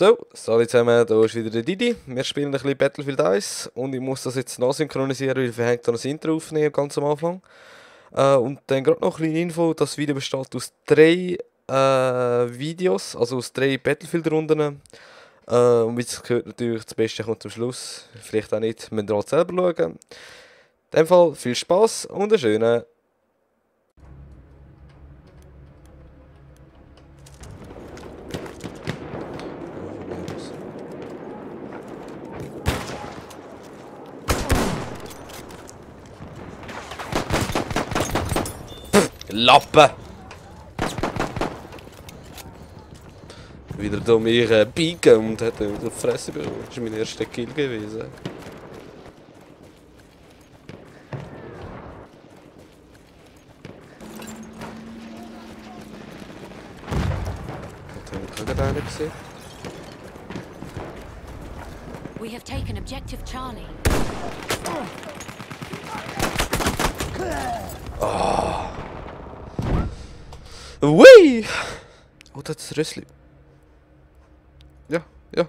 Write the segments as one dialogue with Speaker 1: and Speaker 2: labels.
Speaker 1: So, hallo zusammen, hier ist wieder der Didi. Wir spielen ein bisschen Battlefield 1 und ich muss das jetzt nachsynchronisieren, weil ich verhängt habe, ein Intro aufnehmen ganz am Anfang. Und dann gerade noch eine kleine Info, das Video besteht aus 3 Videos, also aus 3 Battlefield-Runden. Und wie es gehört, natürlich, das Beste kommt zum Schluss. Vielleicht auch nicht, müsst ihr halt selber schauen. In dem Fall viel Spaß und einen schönen. Lappen! Wieder da mich biegen und hat wieder die Fresse bekommen. Das ist mein erster Kill gewesen. Das habe ich gerade einen gesehen.
Speaker 2: We have taken objective Charlie.
Speaker 1: Wui! Oh, das ist Rössli. Ja, ja.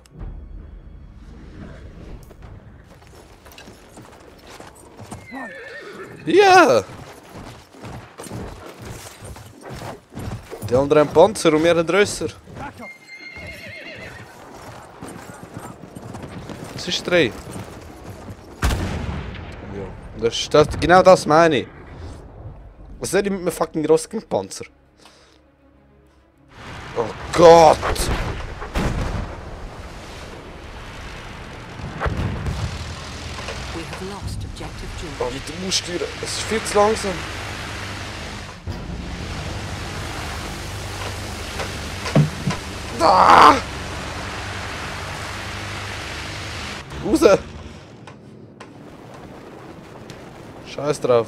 Speaker 1: Ja! Die anderen haben Panzer und wir einen Rösser. Das ist 3. Ja, genau das meine ich. Was soll ich mit einem fucking Rostgang-Panzer? Oh Gott!
Speaker 2: We have lost objective George.
Speaker 1: Oh, wie du musst steuern. Es ist viel zu langsam. Ah! Raus! Scheiß drauf.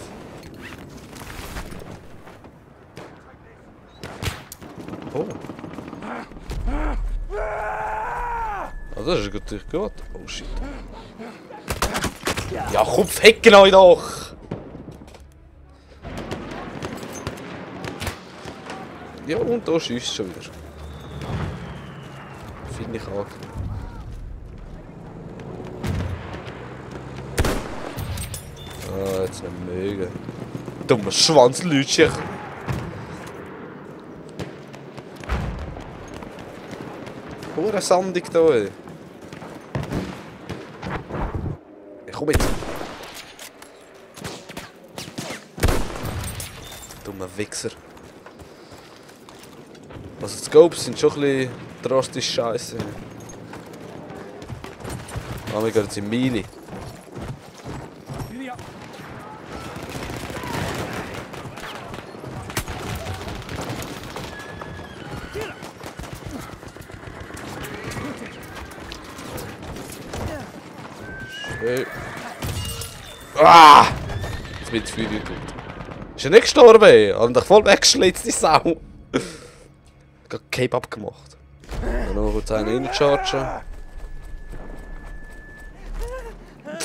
Speaker 1: Oh. Oh, das ist natürlich gut. Oh shit. Ja, Kopf hecken euch doch! Ja, und da schießt schon wieder. Finde ich auch. Ah, jetzt nicht mögen. Dummer Schwanzlütchen. Hure sandig da, ey. Ich komm jetzt. Dummer Wichser. Also die Scopes sind schon ein bisschen drastisch scheiße. Ah, wir gehen jetzt in Mili. Ah! Jetzt bin ich zu viel gut. Ist er nicht gestorben, ey? Und ich voll weggeschlitzt, die Sau. Ich habe Cape abgemacht. Und noch kurz einen reinchargen.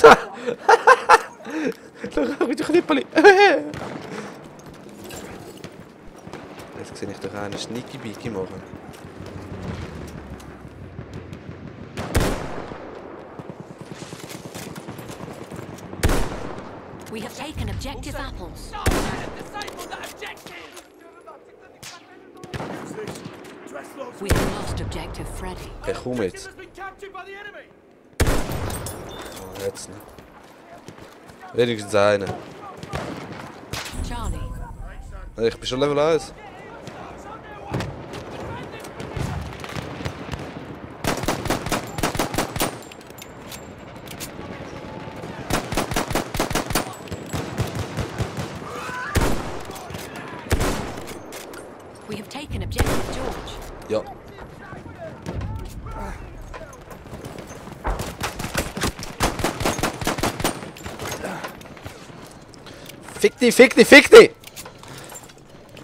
Speaker 1: Da habe ich doch Knippeli. Jetzt sehe ich doch einen Sneaky-Beaky machen.
Speaker 2: We have taken objective apples. We have lost objective Freddy.
Speaker 1: Ich komme jetzt. Oh, jetzt nicht. Wenigstens einen.
Speaker 2: Charlie.
Speaker 1: Ich bin schon Level 1.
Speaker 2: We have taken objective George.
Speaker 1: Ja. Fick dich, fick dich, fick dich!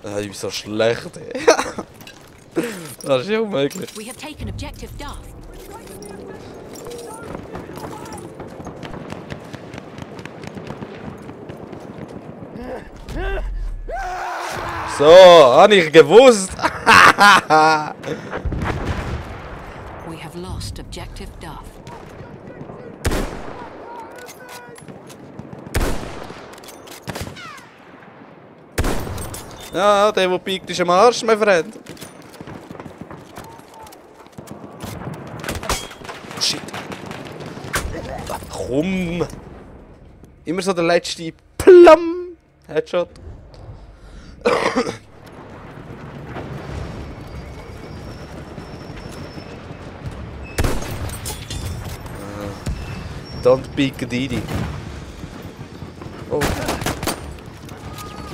Speaker 1: Ah, ich bin so schlecht, ey. Das ist ja unmöglich.
Speaker 2: We have taken objective Duff.
Speaker 1: So, habe ich gewusst.
Speaker 2: We have have lost objective Duff.
Speaker 1: Ja, der piekt, ist am Arsch, mein Freund. Oh, shit. Ach, komm. Immer so der letzte Plum. Headshot. Don't peek Didi. Oh,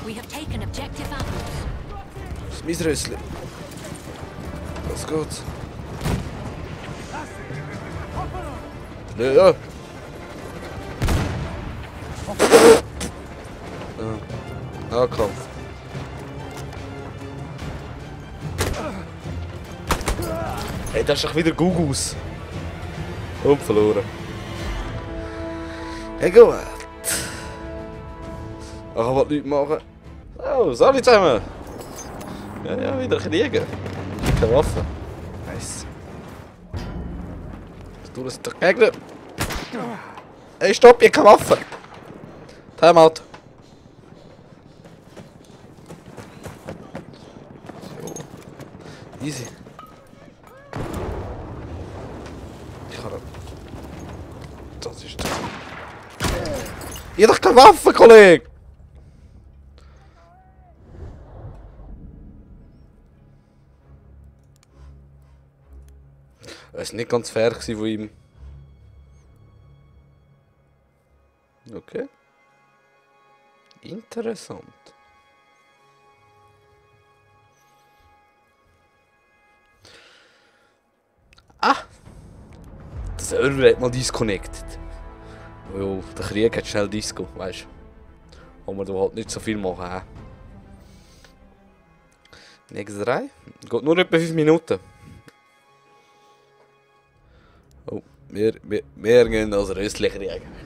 Speaker 2: We have taken objective apples.
Speaker 1: das ist mein Rössli. Was geht's? Ja. Nahkampf. Hey, das ist doch wieder Gugus. Und verloren. Hey, gut. Ich kann was Leute machen. Oh, sorry zusammen. Ja, wieder kriegen. Keine Waffe. Nice. Du bist der Gegner. Hey, stopp, ich habe keine Waffe. Timeout. So. Easy. Ich kann. Das ist. Ich hab doch keine Waffe, Kollege! Es war nicht ganz fair von ihm. Okay. Interessant. Ah! Der Server hat mal disconnected. Ja, der Krieg hat schnell Disco, weißt du. Aber man da halt nicht so viel machen. Nächste Reihe. Geht nur etwa 5 Minuten. Oh, wir gehen als Rössli kriegen.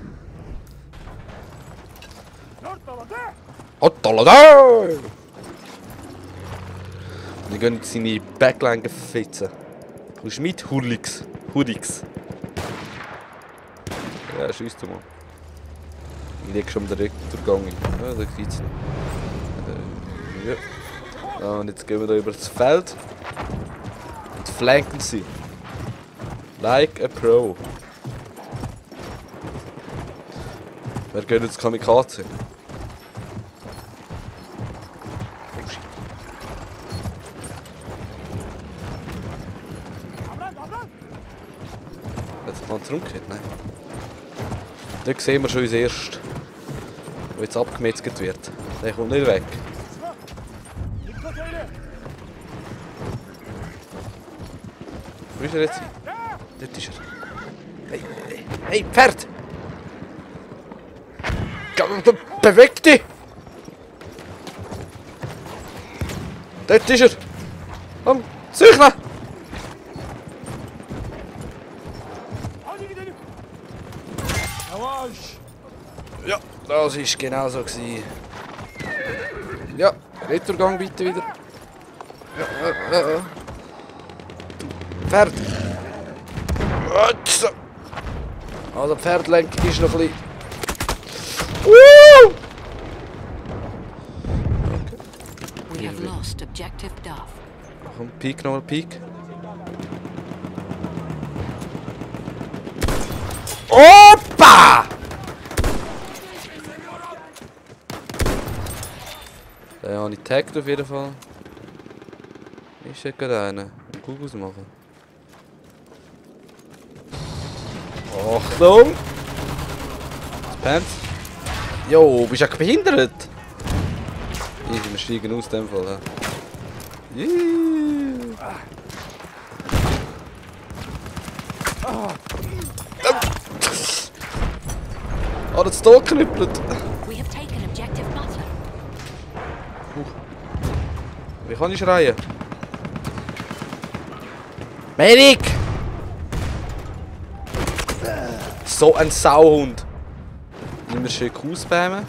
Speaker 1: Hotalade! Wir gehen jetzt seine Backline fitzen. Kommst du mit? Hurlix. Ja, schieß du mal. Ich liege schon direkt durchgegangen. Ja, da geht's noch. Ja. Ja, und jetzt gehen wir da über das Feld. Und flanken sie. Like a Pro. Wir gehen jetzt Kamikaze. Oh shit. Jetzt mal zurückgekehrt, nein. Dort sehen wir schon uns erst, wo jetzt abgemetzelt wird. Der kommt nicht weg. Wo ist er jetzt? Dort ist er. Hey, Pferd! Beweg dich! Dort ist er! Komm, sicher! Ja, das war genau so. Ja, Retourgang bitte wieder. Ja. Pferd! Also Pferdlenkung ist noch ein bisschen...
Speaker 2: We have lost objective Duff.
Speaker 1: Komm, Peak, nochmal Peak. Opa! Den habe ich tagged auf jeden Fall. Ich hätte gerade einen. Gut ausmachen. Achtung! Pants. Jo, bist du ja behindert? Easy, wir steigen aus in dem Fall. Oh, das ist da geknüppelt.
Speaker 2: We have taken objective Butler.
Speaker 1: Wie kann ich schreien? Medic! So ein Sauhund. Immer schön Q spammen.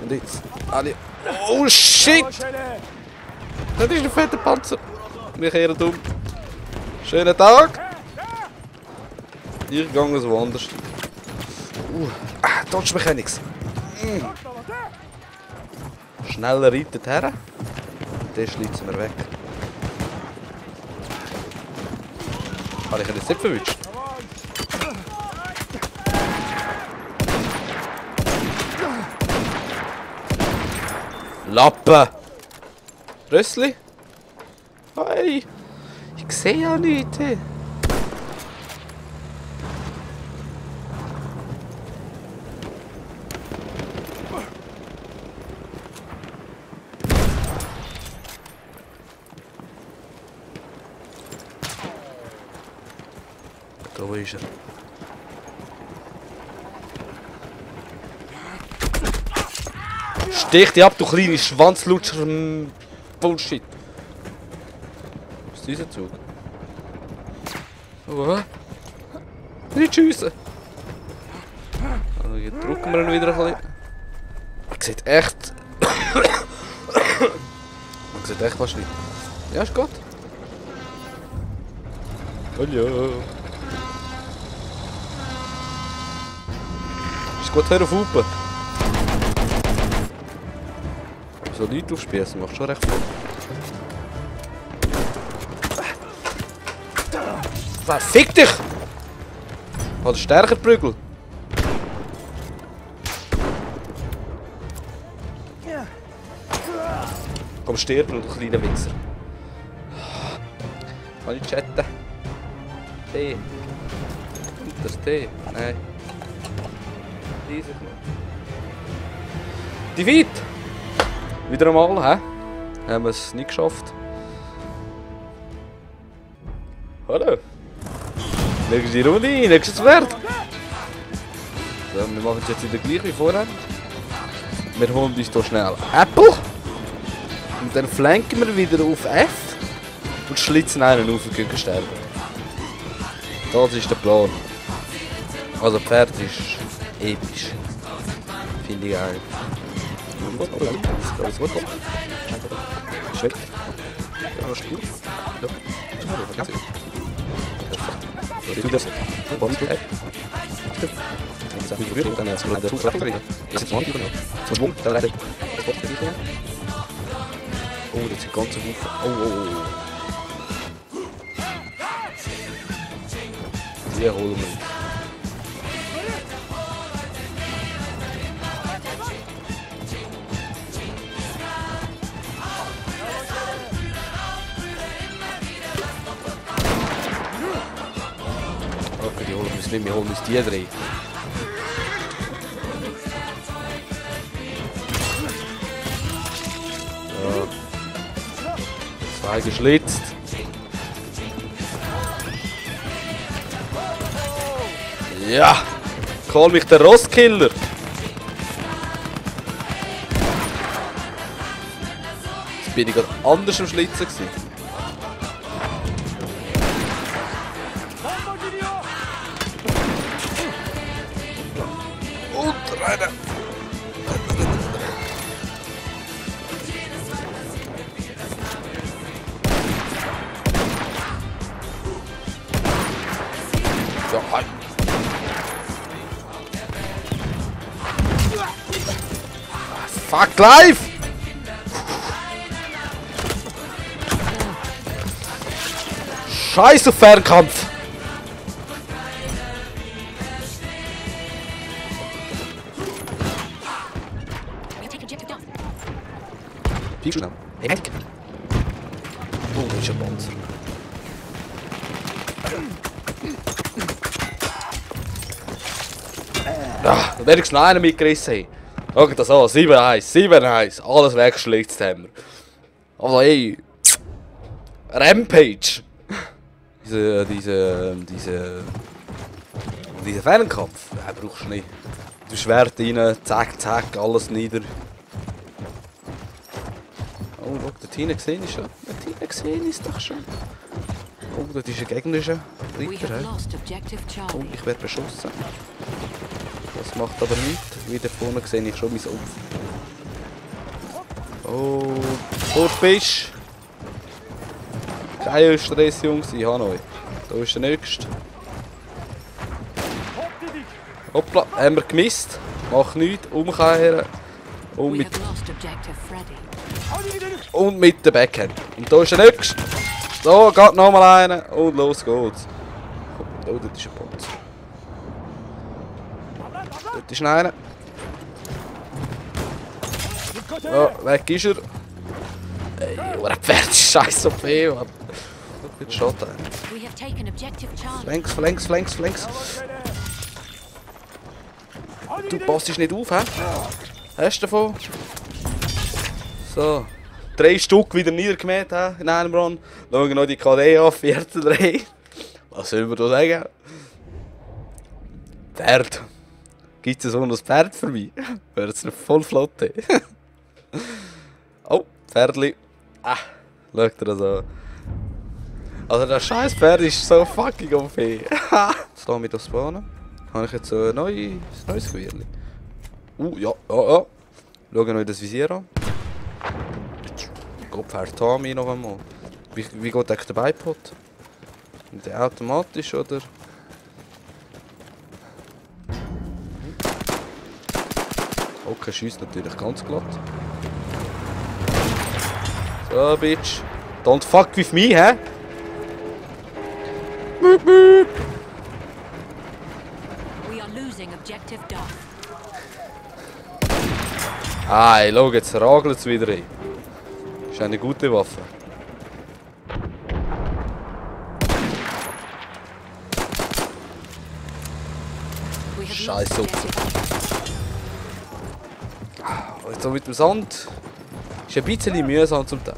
Speaker 1: Und jetzt alle... Oh shit! Das ist ein fetter Panzer. Wir kehren um. Schönen Tag. Ich gehe so woanders. Dodge Mechanics. Schneller reitet her. Den schlitzen wir weg. Habe ich ihn jetzt nicht verwünscht? Lappen! Rössli? Hey! Ich sehe ja nichts! Hey. Da ist er. Stich dich ab, du kleine Schwanzlutscher. Bullshit. Was ist dieser Zug? Oh, nicht schiessen. Also, jetzt drücken wir ihn wieder ein bisschen. Man sieht echt. Man sieht echt was nicht. Ja, ist gut. Hallo. Ist gut, hör auf Hupen. So Leute aufspießen macht schon recht viel. Fick dich! Hat stärker Prügel. Komm, stirb, du kleiner Wichser. Kann ich chatten? T. Und das T? Nein. Diese. Defeat! Wieder einmal, hä? Haben wir es nicht geschafft. Hallo! Nächste Runde, nächstes Wert! So, wir machen es jetzt wieder gleich wie vorher. Wir holen uns hier schnell Apple. Und dann flanken wir wieder auf F. Und schlitzen einen auf und gehen sterben. Das ist der Plan. Also Pferd ist episch. Finde ich geil. Alles gut. Ist weg. Ja, das ist gut. Ja. Das ist das. Bombe. Das ist gut. Dann ist es gut. Das ist gut. Zum Schwung, dann leider. Oh, das ist ganz gut. Oh. Die holen wir. Okay, die holen uns nicht, wir holen uns die drei. Ja. 2 geschlitzt. Ja! Call mich der Rosskiller! Jetzt bin ich gerade anders am Schlitzen gewesen. Und rein! Ja, halt! Fuck life! Scheiße Fernkampf! Viel schnell. Hey, Medic! Oh, das ist ein Panzer. Ah, wenigstens noch einen mitgerissen haben. Schau das an, 7-1, alles weggeschlitzt haben wir. Also ey, Rampage. Diese Fernkampf, brauchst du nicht. Du Schwert rein, zack, alles nieder. Oh, schau, dort hinten gesehen ist schon. Dort hinten gesehen ist doch schon. Oh, dort ist ein gegnerischer Ritter. Oh, ich werde beschossen. Das macht aber nichts. Wieder vorne sehe ich schon mein Opfer. Oh, Vorfisch! Kein Stress, Jungs, ich habe euch. Da ist der nächste. Hoppla, haben wir gemisst. Mach nichts, umkehren. Und
Speaker 2: We
Speaker 1: mit,
Speaker 2: have lost objective Freddy.
Speaker 1: und mit der Backhand. Und da ist der nächste. So, geht nochmal einer. Und los geht's. Oh, dort ist ein Panzer. Dort ist noch einer. Ja, weg ist er. Ey, oh, ein Pferd ist scheiße OP, Mann. Jetzt steht einer.
Speaker 2: We have taken objective Charlie.
Speaker 1: Flanks. Du passt nicht auf, hä? Hast du davon? So. 3 Stück wieder niedergemäht, hä? In einem Run. Schauen wir noch die KD an, 14-3. Was soll man da sagen? Pferd. Gibt es so ein Pferd für mich? Wäre jetzt eine voll Flotte. Oh, Pferdli. Ah, schau dir das an. Also das scheiß Pferd ist so fucking OP. Jetzt lassen wir das spawnen. Habe ich jetzt ein neues Gewirrli. Ja. Schauen wir noch das Visier an. Gott, Pferd Tami noch einmal. Wie geht eigentlich der Beipot? Der automatisch oder? Okay, schießt natürlich ganz glatt. So, Bitch. Don't fuck with me, hä?
Speaker 2: We are losing objective Duff.
Speaker 1: Ey, schau, jetzt ragelt es wieder rein. Ist eine gute Waffe.
Speaker 2: We have
Speaker 1: Scheiß
Speaker 2: lost
Speaker 1: Opfer.
Speaker 2: objective.
Speaker 1: Und so mit dem Sand ist ein bisschen mühsam zum Teil.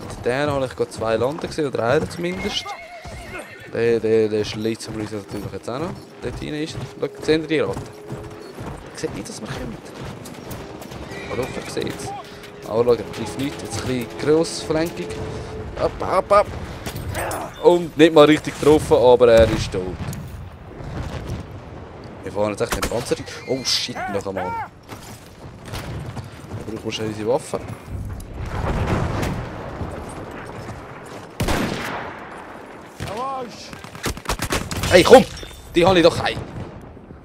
Speaker 1: Mit denen habe ich gerade 2 landen gesehen, oder einen zumindest. Der schlägt zum Beispiel natürlich jetzt auch noch. Dort rein ist. Schau, sehen Sie die Ratte? Ich sehe nicht, dass wir kommen. Aber doch, ich sehe es. Aber schau, er trifft nicht. Jetzt ein bisschen grossflänkig. Ab. Und nicht mal richtig getroffen, aber er ist tot. Wir fahren jetzt echt den Panzer rein. Oh shit, noch einmal. Wir brauchen schnell unsere Waffe. Hey, komm! Die habe ich doch heim.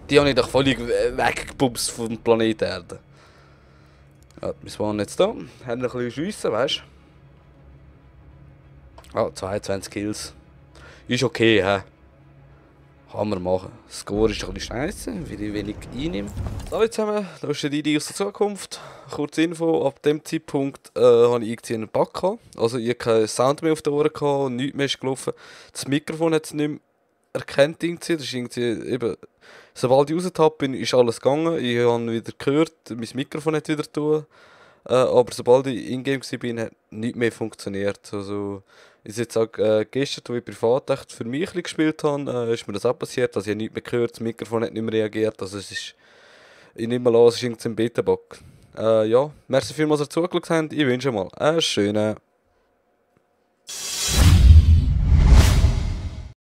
Speaker 1: Die habe ich doch völlig weggepupst vom Planeten Erde. Ja, wir waren jetzt da. Haben ein bisschen schiessen, weißt du? Ah, 22 Kills. Ist okay, hä? Kann man machen. Das Score ist ein bisschen scheiße, weil ich wenig einnehme. Hallo zusammen, das ist der Didi aus der Zukunft. Kurze Info, ab dem Zeitpunkt habe ich irgendwie einen Bug gehabt. Also ich hatte keinen Sound mehr auf den Ohren gehabt und nichts mehr ist gelaufen. Das Mikrofon hat es nicht mehr erkannt. Das ist irgendwie eben, sobald ich rausgetappt bin, ist alles gegangen. Ich habe wieder gehört, mein Mikrofon hat wieder tun. Aber sobald ich in-game war, hat nichts mehr funktioniert. Also, ich jetzt auch, gestern, als ich privat echt für mich ein bisschen gespielt habe, ist mir das auch passiert. Also ich habe nichts mehr gehört, das Mikrofon hat nicht mehr reagiert. Also es ist, ich nehme mal an, es ist irgendein Beta-Bug. Ja, merci vielmals, dass ihr zugeschaut habt. Ich wünsche mal einen schönen